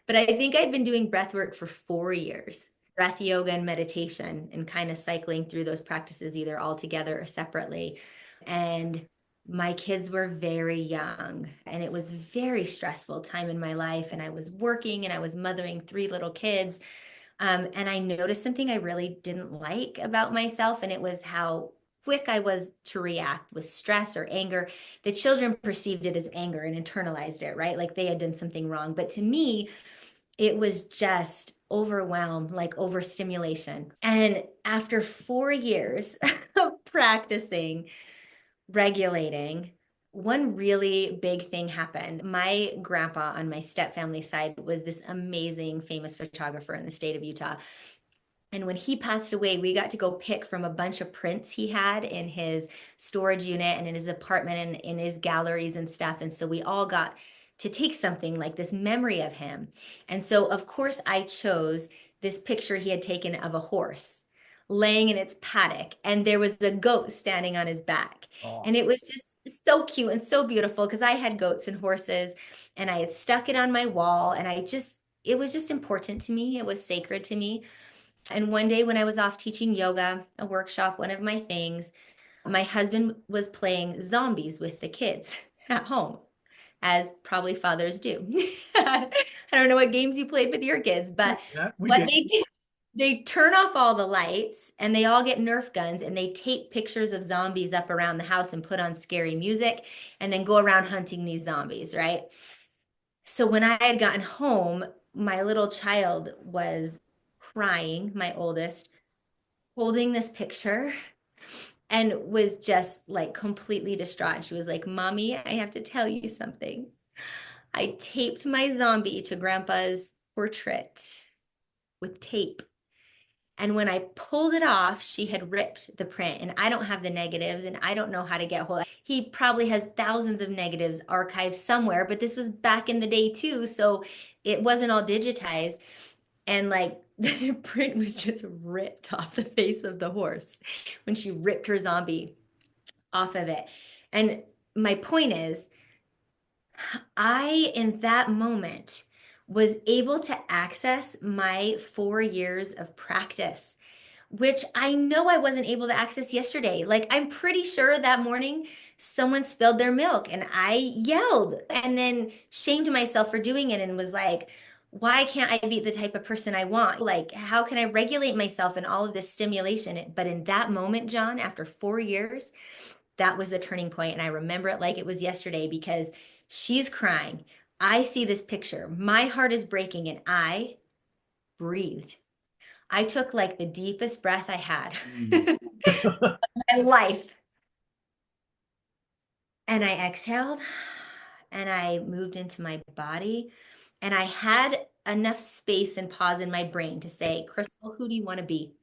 But I think I'd been doing breath work for 4 years, breath yoga and meditation, and kind of cycling through those practices either all together or separately. And my kids were very young, and it was very stressful time in my life. And I was working and I was mothering 3 little kids. And I noticed something I really didn't like about myself, and it was how quick I was to react with stress or anger. The children perceived it as anger and internalized it, right? Like they had done something wrong. But to me, it was just overwhelm, like overstimulation. And after 4 years of practicing, regulating, one really big thing happened. My grandpa on my step family side was this amazing, famous photographer in the state of Utah. And when he passed away, we got to go pick from a bunch of prints he had in his storage unit and in his apartment and in his galleries and stuff. And so we all got to take something like this memory of him. And so, of course, I chose this picture he had taken of a horse laying in its paddock, and there was a goat standing on his back. Oh. And it was just so cute and so beautiful because I had goats and horses, and I had stuck it on my wall, and it was just important to me. It was sacred to me. And one day when I was off teaching yoga, a workshop, one of my things, my husband was playing zombies with the kids at home, as probably fathers do. I don't know what games you played with your kids, but Yeah, we what did. they do, they turn off all the lights and they all get Nerf guns and they tape pictures of zombies up around the house and put on scary music and then go around hunting these zombies, right? So when I had gotten home, my little child was crying, my oldest, holding this picture. and was just like completely distraught. She was like, Mommy, I have to tell you something. I taped my zombie to Grandpa's portrait with tape. And when I pulled it off, she had ripped the print, and I don't have the negatives, and I don't know how to get hold of it. He probably has thousands of negatives archived somewhere, but this was back in the day too, so it wasn't all digitized. And like the print was just ripped off the face of the horse when she ripped her zombie off of it. And my point is, I, in that moment, was able to access my 4 years of practice, which I know I wasn't able to access yesterday. Like, I'm pretty sure that morning someone spilled their milk and I yelled and then shamed myself for doing it and was like, why can't I be the type of person I want? Like, how can I regulate myself in all of this stimulation? But in that moment, John, after 4 years, that was the turning point. And I remember it like it was yesterday because she's crying. I see this picture. My heart is breaking and I breathed. I took like the deepest breath I had in my life. And I exhaled and I moved into my body. And I had enough space and pause in my brain to say, Crystal, who do you want to be?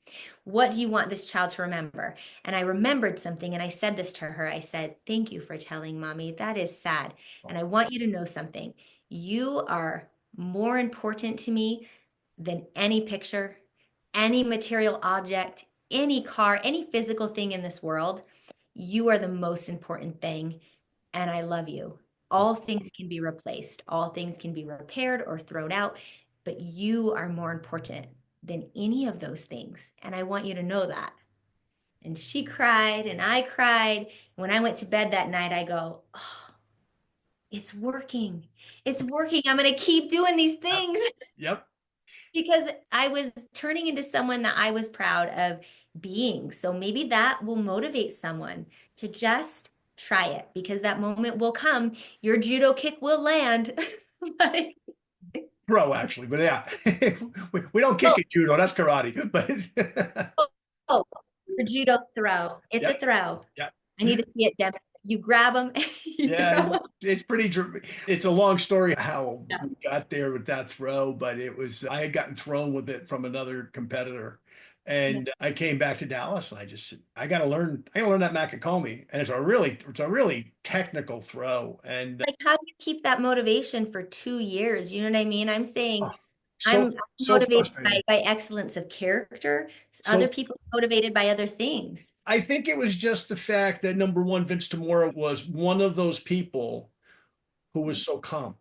What do you want this child to remember? And I remembered something and I said this to her. I said, thank you for telling mommy. That is sad. And I want you to know something. You are more important to me than any picture, any material object, any car, any physical thing in this world. You are the most important thing, and I love you. All things can be replaced, all things can be repaired or thrown out, but you are more important than any of those things. And I want you to know that. And she cried, and I cried. When I went to bed that night, I go, oh, it's working. It's working. I'm going to keep doing these things. Yep. Because I was turning into someone that I was proud of being. So maybe that will motivate someone to just try it because that moment will come. Your judo kick will land. Like, Pro, actually, but yeah, we don't kick oh, at judo. That's karate. But oh, your judo throw. It's a yeah, throw. yeah, I need to see it demonstrated. You grab them, you yeah. throw 'em. It's pretty. It's a long story how Yeah. we got there with that throw, but it was I had gotten thrown with it from another competitor, Yeah. and I came back to Dallas. And I just said, I gotta learn that Makakomi, and it's a really technical throw, and Like, how do you keep that motivation for 2 years? You know what I mean? I'm oh, saying so I'm so motivated frustrating. by excellence of character. Other So people are motivated by other things. I think it was just the fact that number one, Vince Tamora was one of those people who was so calm.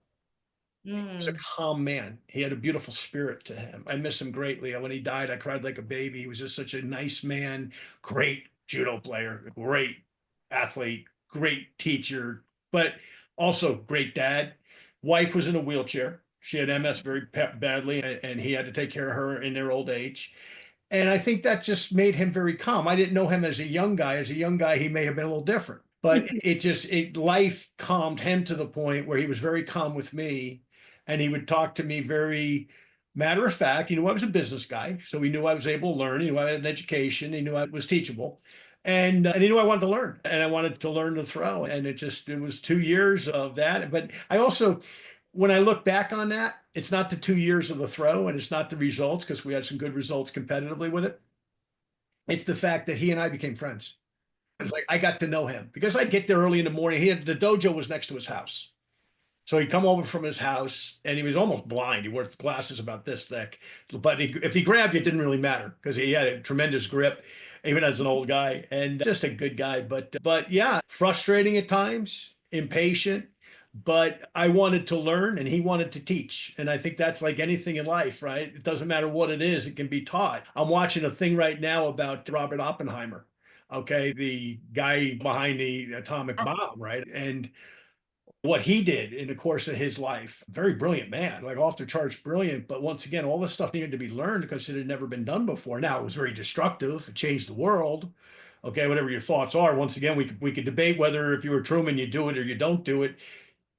He was a Mm. calm man. He had a beautiful spirit to him. I miss him greatly. When he died, I cried like a baby. He was just such a nice man, great judo player, great athlete, great teacher, but also great dad. Wife was in a wheelchair. She had MS very badly, and he had to take care of her in their old age. And I think that just made him very calm. I didn't know him as a young guy. As a young guy, he may have been a little different, but life calmed him to the point where he was very calm with me. And he would talk to me very matter of fact. He knew I was a business guy. So he knew I was able to learn. He knew I had an education. He knew I was teachable. And he knew I wanted to learn. And I wanted to learn to throw. And it was 2 years of that. But I also, when I look back on that, it's not the 2 years of the throw and it's not the results because we had some good results competitively with it. It's the fact that he and I became friends. It's like I got to know him because I'd get there early in the morning. The dojo was next to his house. So he'd come over from his house and he was almost blind. He wore glasses about this thick. But if he grabbed you, it didn't really matter because he had a tremendous grip, even as an old guy, and just a good guy. But yeah, frustrating at times, impatient. But I wanted to learn and he wanted to teach. And I think that's like anything in life, right? It doesn't matter what it is, it can be taught. I'm watching a thing right now about Robert Oppenheimer, okay, the guy behind the atomic bomb, right? And what he did in the course of his life. Very brilliant man, like off the charts brilliant. But once again, all this stuff needed to be learned because it had never been done before. Now it was very destructive. It changed the world. Okay, whatever your thoughts are. Once again, we could debate whether if you were Truman, you do it or you don't do it.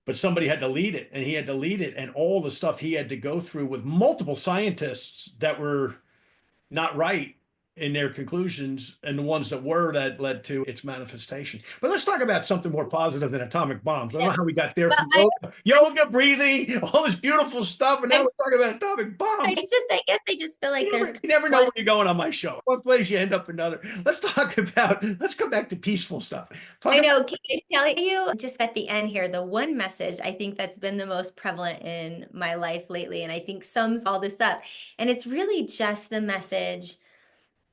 But somebody had to lead it, and he had to lead it, and all the stuff he had to go through with multiple scientists that were not right in their conclusions, and the ones that were that led to its manifestation. But let's talk about something more positive than atomic bombs. I don't know how we got there Well, from yoga, breathing, all this beautiful stuff, and now we're talking about atomic bombs. I guess I just feel like there's You never know where you're going on my show. One place you end up another. Let's come back to peaceful stuff. I know. Can I tell you just at the end here, the one message I think that's been the most prevalent in my life lately, and I think sums all this up, and it's really just the message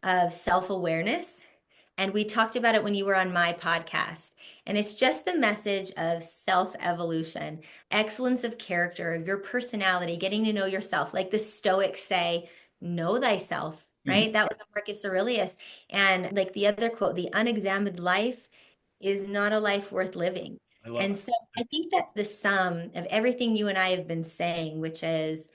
of self-awareness. And we talked about it when you were on my podcast. And it's just the message of self-evolution, excellence of character, your personality, getting to know yourself. Like the Stoics say, know thyself, right? That was Marcus Aurelius. And like the other quote, the unexamined life is not a life worth living. And so I think that's the sum of everything you and I have been saying, which is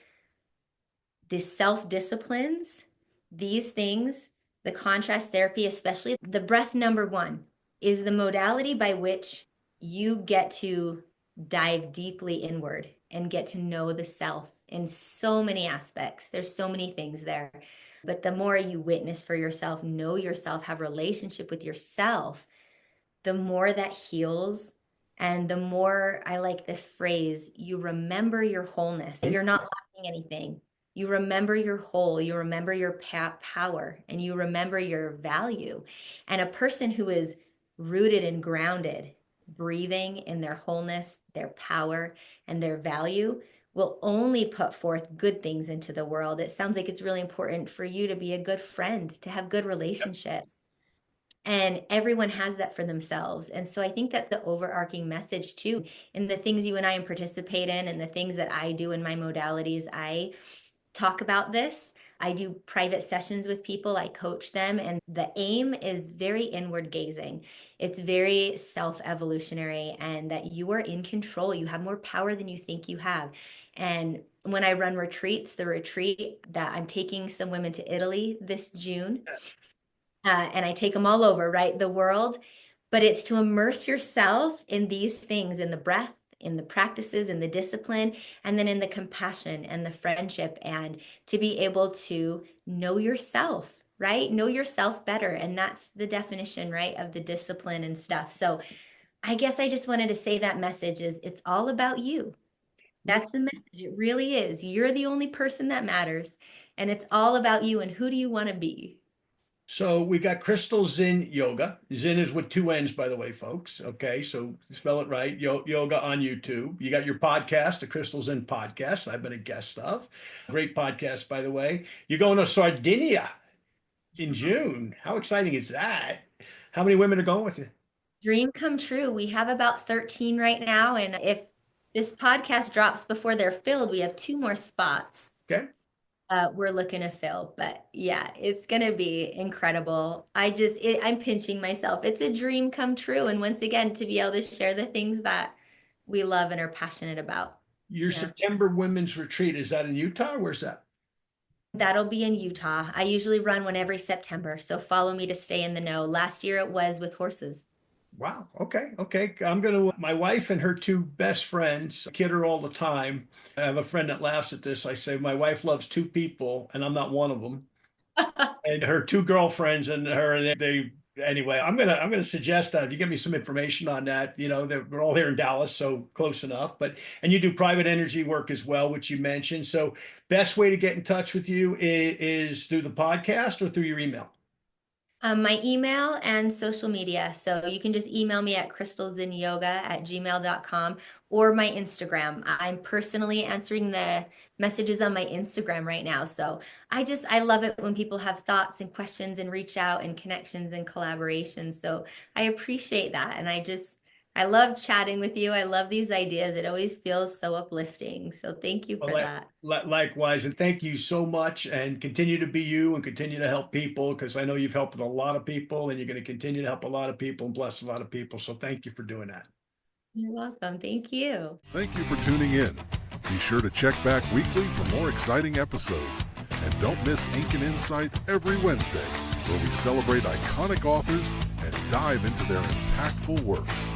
the self-disciplines, these things, the contrast therapy, especially the breath number one, is the modality by which you get to dive deeply inward and get to know the self in so many aspects. There's so many things there. But the more you witness for yourself, know yourself, have a relationship with yourself, the more that heals. And the more, I like this phrase, you remember your wholeness. You're not lacking anything. You remember your whole, you remember your power, and you remember your value. And a person who is rooted and grounded, breathing in their wholeness, their power, and their value will only put forth good things into the world. It sounds like it's really important for you to be a good friend, to have good relationships. And everyone has that for themselves. And so I think that's the overarching message too. In the things you and I participate in and the things that I do in my modalities, I talk about this. I do private sessions with people. I coach them. And the aim is very inward gazing. It's very self-evolutionary, and that you are in control. You have more power than you think you have. And when I run retreats, the retreat that I'm taking some women to Italy this June, and I take them all over, right? The world. But it's to immerse yourself in these things, in the breath, in the practices, in the discipline, and then in the compassion and the friendship, and to be able to know yourself, right? Know yourself better. And that's the definition, right, of the discipline and stuff. So I guess I just wanted to say that message is it's all about you. That's the message. It really is. You're the only person that matters. And it's all about you and who do you want to be? So we got Crystal Zinn Yoga. Zinn is with two N's, by the way, folks. Okay, so spell it right. Yoga on YouTube. You got your podcast, the Crystal Zinn podcast. I've been a guest of. Great podcast, by the way. You're going to Sardinia in June. How exciting is that? How many women are going with you? Dream come true. We have about 13 right now. And if this podcast drops before they're filled, we have 2 more spots. Okay. We're looking to fill, but yeah, it's going to be incredible. I'm pinching myself. It's a dream come true. And once again, to be able to share the things that we love and are passionate about. Your September women's retreat, is that in Utah? Where's that? That'll be in Utah. I usually run one every September. So follow me to stay in the know. Last year it was with horses. Wow. Okay. My wife and her 2 best friends kid her all the time. I have a friend that laughs at this. I say, my wife loves 2 people and I'm not one of them. And her 2 girlfriends and her, anyway, I'm going to suggest that if you give me some information on that, we're all here in Dallas, so close enough, and you do private energy work as well, which you mentioned. So best way to get in touch with you is through the podcast or through your email? My email and social media. So you can just email me at crystalzinnyoga@gmail.com or my Instagram. I'm personally answering the messages on my Instagram right now. So I love it when people have thoughts and questions and reach out and connections and collaborations. So I appreciate that. And I love chatting with you. I love these ideas. It always feels so uplifting. So thank you for that. Likewise. And thank you so much, and continue to be you and continue to help people, because I know you've helped a lot of people and you're going to continue to help a lot of people and bless a lot of people. So thank you for doing that. You're welcome. Thank you. Thank you for tuning in. Be sure to check back weekly for more exciting episodes. And don't miss Ink and Insight every Wednesday, where we celebrate iconic authors and dive into their impactful works.